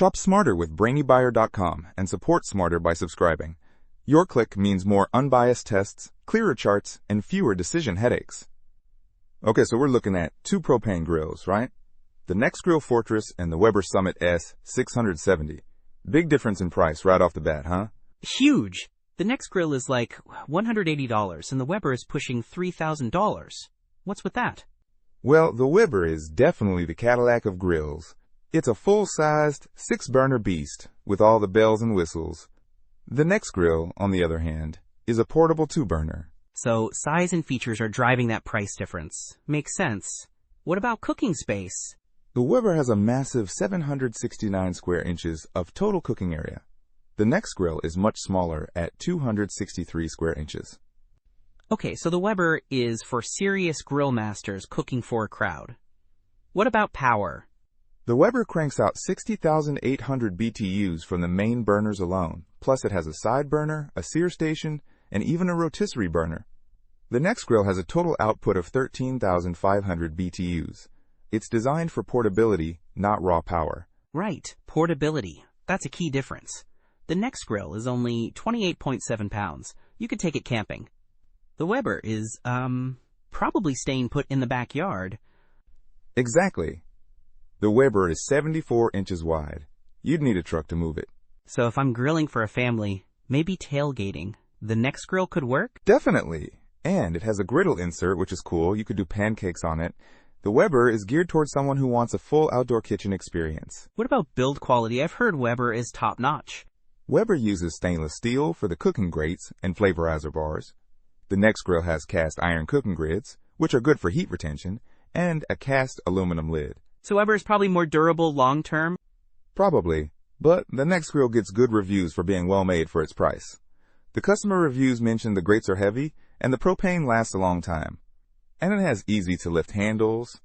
Shop smarter with BrainyBuyer.com and support smarter by subscribing. Your click means more unbiased tests, clearer charts, and fewer decision headaches. Okay, so we're looking at two propane grills, right? The Nexgrill Fortress and the Weber Summit S-670. Big difference in price right off the bat, huh? Huge! The Nexgrill is like $180 and the Weber is pushing $3,000. What's with that? Well, the Weber is definitely the Cadillac of grills. It's a full-sized, 6-burner beast with all the bells and whistles. The Nexgrill, on the other hand, is a portable 2-burner. So size and features are driving that price difference. Makes sense. What about cooking space? The Weber has a massive 769 square inches of total cooking area. The Nexgrill is much smaller at 263 square inches. Okay, so the Weber is for serious grill masters cooking for a crowd. What about power? The Weber cranks out 60,800 BTUs from the main burners alone, plus it has a side burner, a sear station, and even a rotisserie burner. The Nexgrill has a total output of 13,500 BTUs. It's designed for portability, not raw power. Right, portability. That's a key difference. The Nexgrill is only 28.7 pounds. You could take it camping. The Weber is, probably staying put in the backyard. Exactly. The Weber is 74 inches wide. You'd need a truck to move it. So if I'm grilling for a family, maybe tailgating, the Nexgrill could work? Definitely. And it has a griddle insert, which is cool. You could do pancakes on it. The Weber is geared towards someone who wants a full outdoor kitchen experience. What about build quality? I've heard Weber is top-notch. Weber uses stainless steel for the cooking grates and flavorizer bars. The Nexgrill has cast iron cooking grids, which are good for heat retention, and a cast aluminum lid. So Weber is probably more durable long-term? Probably, but the Nexgrill gets good reviews for being well made for its price. The customer reviews mention the grates are heavy, and the propane lasts a long time. And it has easy-to-lift handles.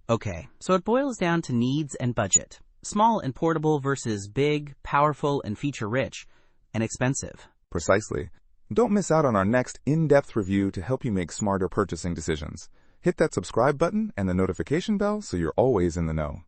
Okay, so it boils down to needs and budget. Small and portable versus big, powerful, and feature-rich, and expensive. Precisely. Don't miss out on our next in-depth review to help you make smarter purchasing decisions. Hit that subscribe button and the notification bell so you're always in the know.